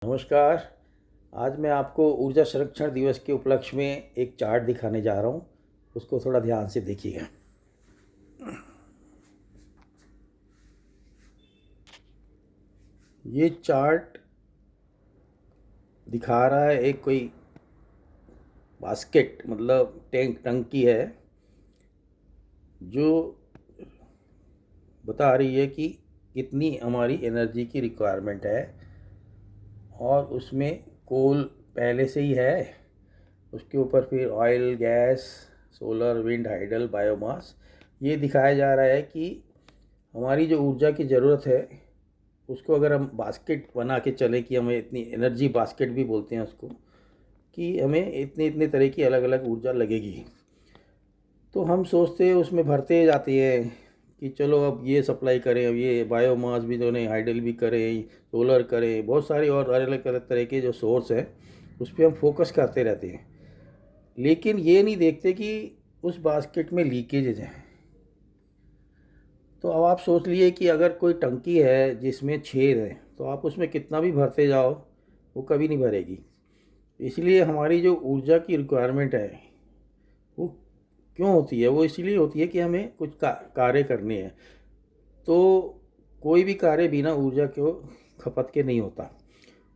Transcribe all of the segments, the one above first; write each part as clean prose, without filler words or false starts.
नमस्कार। आज मैं आपको ऊर्जा संरक्षण दिवस के उपलक्ष्य में एक चार्ट दिखाने जा रहा हूँ। उसको थोड़ा ध्यान से देखिएगा। ये चार्ट दिखा रहा है एक कोई बास्केट मतलब टंकी है जो बता रही है कि कितनी हमारी एनर्जी की रिक्वायरमेंट है, और उसमें कोल पहले से ही है। उसके ऊपर फिर oil, gas, solar, wind, hydel, biomass. ये दिखाया जा रहा है कि हमारी जो ऊर्जा की ज़रूरत है उसको अगर हम बास्केट बना के चलें कि हमें इतनी एनर्जी बास्केट भी बोलते हैं उसको, कि हमें इतने इतने तरह की अलग अलग ऊर्जा लगेगी। तो हम सोचते हैं, उसमें भरते जाते हैं कि चलो अब ये सप्लाई करें, अब ये बायोमास भी दोनों, हाइडल भी करें, सोलर करें, बहुत सारी और अलग अलग तरह के जो सोर्स हैं उस पर हम फोकस करते रहते हैं। लेकिन ये नहीं देखते कि उस बास्केट में लीकेजेज हैं। तो अब आप सोच लिए कि अगर कोई टंकी है जिसमें छेद है तो आप उसमें कितना भी भरते जाओ वो कभी नहीं भरेगी। इसलिए हमारी जो ऊर्जा की रिक्वायरमेंट है वो क्यों होती है, वो इसलिए होती है कि हमें कुछ कार्य करने हैं। तो कोई भी कार्य बिना ऊर्जा के खपत के नहीं होता।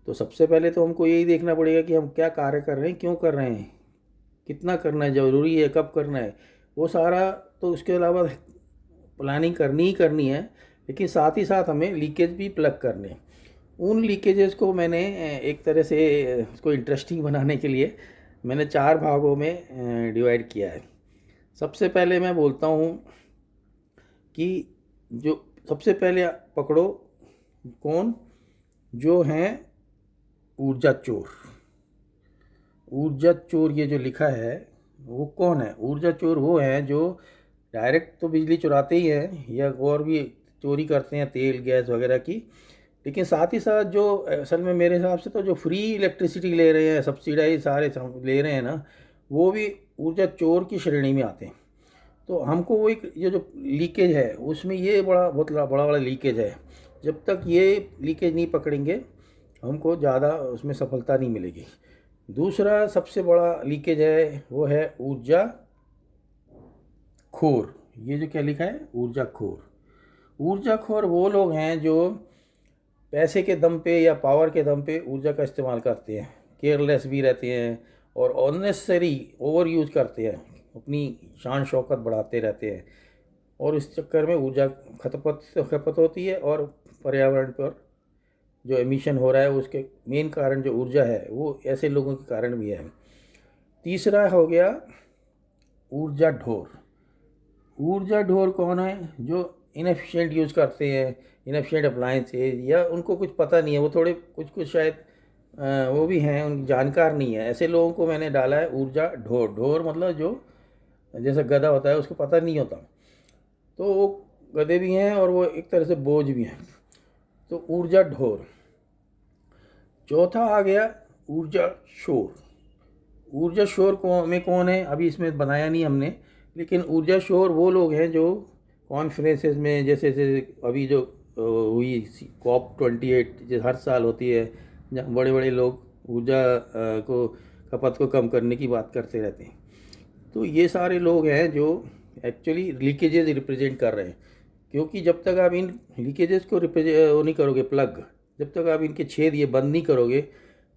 तो सबसे पहले तो हमको यही देखना पड़ेगा कि हम क्या कार्य कर रहे हैं, क्यों कर रहे हैं, कितना करना है, ज़रूरी है, कब करना है, वो सारा। तो उसके अलावा प्लानिंग करनी ही करनी है, लेकिन साथ ही साथ हमें लीकेज भी प्लग करने हैं। उन लीकेजेस को मैंने एक तरह से उसको इंटरेस्टिंग बनाने के लिए मैंने 4 भागों में डिवाइड किया है। सबसे पहले मैं बोलता हूँ कि जो सबसे पहले पकड़ो, कौन जो हैं ऊर्जा चोर। ऊर्जा चोर ये जो लिखा है वो कौन है? ऊर्जा चोर वो हैं जो डायरेक्ट तो बिजली चुराते ही हैं या और भी चोरी करते हैं तेल गैस वगैरह की, लेकिन साथ ही साथ जो असल में मेरे हिसाब से तो जो फ्री इलेक्ट्रिसिटी ले रहे हैं, सब्सिडाइज सारे ले रहे हैं ना, वो भी ऊर्जा चोर की श्रेणी में आते हैं। तो हमको वो एक ये जो लीकेज है उसमें ये बहुत बड़ा लीकेज है। जब तक ये लीकेज नहीं पकड़ेंगे हमको ज़्यादा उसमें सफलता नहीं मिलेगी। दूसरा सबसे बड़ा लीकेज है वो है ऊर्जा खोर। ये जो क्या लिखा है, ऊर्जा खोर। ऊर्जा खोर वो लोग हैं जो पैसे के दम पे या पावर के दम पे ऊर्जा का इस्तेमाल करते हैं, केयरलेस भी रहते हैं और अननेसेसरी ओवर यूज़ करते हैं, अपनी शान शौकत बढ़ाते रहते हैं, और इस चक्कर में ऊर्जा खपत होती है और पर्यावरण पर जो एमिशन हो रहा है उसके मेन कारण जो ऊर्जा है वो ऐसे लोगों के कारण भी है। तीसरा हो गया ऊर्जा ढोर। ऊर्जा ढोर कौन है? जो इनएफिशिएंट यूज़ करते हैं, इनएफिशिएंट अप्लायंसेज, या उनको कुछ पता नहीं है, वो थोड़े कुछ शायद वो भी हैं, उनकी जानकार नहीं है, ऐसे लोगों को मैंने डाला है ऊर्जा ढोर। ढोर मतलब जो जैसे गधा होता है उसको पता नहीं होता, तो वो गधे भी हैं और वो एक तरह से बोझ भी हैं। तो ऊर्जा ढोर। चौथा आ गया ऊर्जा शोर। ऊर्जा शोर में कौन है अभी इसमें बनाया नहीं हमने, लेकिन ऊर्जा शोर वो लोग हैं जो कॉन्फ्रेंसेस में, जैसे अभी जो हुई COP 28 जो हर साल होती है, जहाँ बड़े बड़े लोग ऊर्जा को खपत को कम करने की बात करते रहते हैं। तो ये सारे लोग हैं जो एक्चुअली लीकेजेस रिप्रेजेंट कर रहे हैं, क्योंकि जब तक आप इन लीकेजेस को वो नहीं करोगे प्लग, जब तक आप इनके छेद ये बंद नहीं करोगे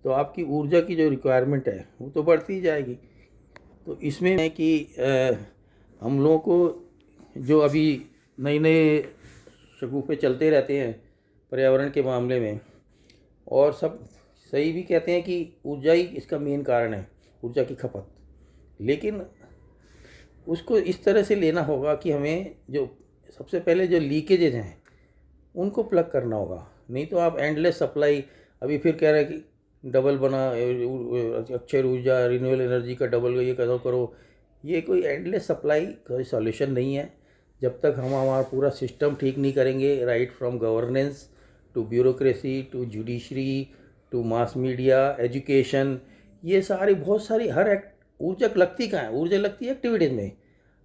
तो आपकी ऊर्जा की जो रिक्वायरमेंट है वो तो बढ़ती ही जाएगी। तो इसमें है कि हम लोगों को जो अभी नए नए शगुफे चलते रहते हैं पर्यावरण के मामले में, और सब सही भी कहते हैं कि ऊर्जा ही इसका मेन कारण है, ऊर्जा की खपत। लेकिन उसको इस तरह से लेना होगा कि हमें जो सबसे पहले जो लीकेजेज हैं उनको प्लग करना होगा, नहीं तो आप एंडलेस सप्लाई। अभी फिर कह रहे हैं कि डबल बना अक्षय ऊर्जा, रिन्यूएबल एनर्जी का डबल ये करो। ये कोई एंडलेस सप्लाई कोई सॉल्यूशन नहीं है जब तक हम हमारा पूरा सिस्टम ठीक नहीं करेंगे, right from governance to bureaucracy to judiciary to mass media, education. ये सारी बहुत सारी ऊर्जा लगती कहाँ है? ऊर्जा लगती है एक्टिविटीज़ में।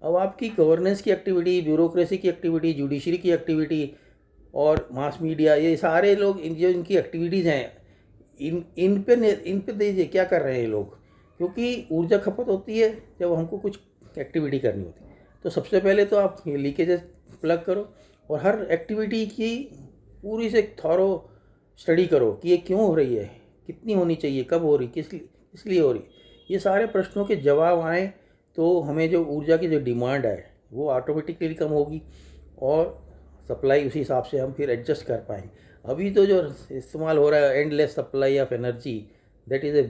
अब आपकी गवर्नेंस की एक्टिविटी, ब्यूरोक्रेसी की एक्टिविटी, जुडिशरी की एक्टिविटी और मास मीडिया, ये सारे लोग जो इनकी एक्टिविटीज़ हैं इन पे दीजिए क्या कर रहे हैं ये लोग, क्योंकि ऊर्जा खपत होती है जब हमको कुछ एक्टिविटी करनी होती है। तो सबसे पहले तो आप ये लीकेजेस प्लग करो और हर एक्टिविटी की पूरी से थॉरो स्टडी करो कि ये क्यों हो रही है, कितनी होनी चाहिए, कब हो रही, किस लिए हो रही। ये सारे प्रश्नों के जवाब आए तो हमें जो ऊर्जा की जो डिमांड है वो ऑटोमेटिकली कम होगी और सप्लाई उसी हिसाब से हम फिर एडजस्ट कर पाएंगे। अभी तो जो इस्तेमाल हो रहा है endless supply of energy, that is a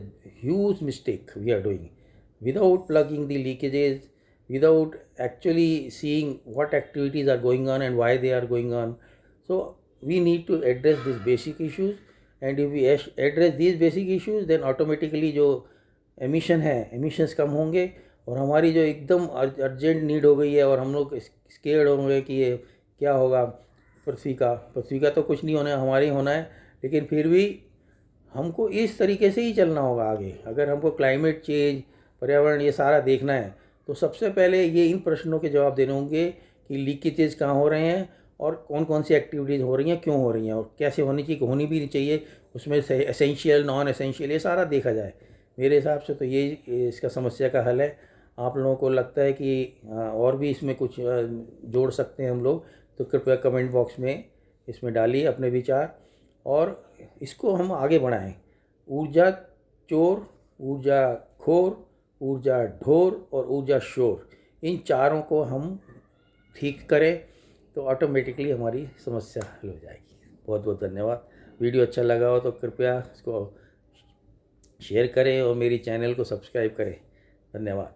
huge mistake we are doing without plugging the leakages, without actually seeing what activities are going on and why they are going on. So we need to address these basic issues, and if we address these basic issues then automatically जो emissions कम होंगे और हमारी जो एकदम urgent need हो गई है और हम लोग स्केर्ड होंगे कि ये क्या होगा पृथ्वी का तो कुछ नहीं होना, हमारे ही होना है। लेकिन फिर भी हमको इस तरीके से ही चलना होगा आगे। अगर हमको क्लाइमेट चेंज, पर्यावरण ये सारा देखना है तो सबसे पहले ये इन प्रश्नों के जवाब देने होंगे कि लीकेजेस कहाँ हो रहे हैं और कौन कौन सी एक्टिविटीज़ हो रही हैं, क्यों हो रही हैं और कैसे होनी चाहिए, होनी भी नहीं चाहिए, उसमें एसेंशियल नॉन एसेंशियल ये सारा देखा जाए। मेरे हिसाब से तो ये इसका समस्या का हल है। आप लोगों को लगता है कि और भी इसमें कुछ जोड़ सकते हैं हम लोग, तो कृपया कमेंट बॉक्स में इसमें डालिए अपने विचार और इसको हम आगे बढ़ाएं। ऊर्जा चोर, ऊर्जा खोर, ऊर्जा ढोर और ऊर्जा शोर, इन चारों को हम ठीक करें तो ऑटोमेटिकली हमारी समस्या हल हो जाएगी। बहुत बहुत धन्यवाद। वीडियो अच्छा लगा हो तो कृपया इसको शेयर करें और मेरी चैनल को सब्सक्राइब करें। धन्यवाद।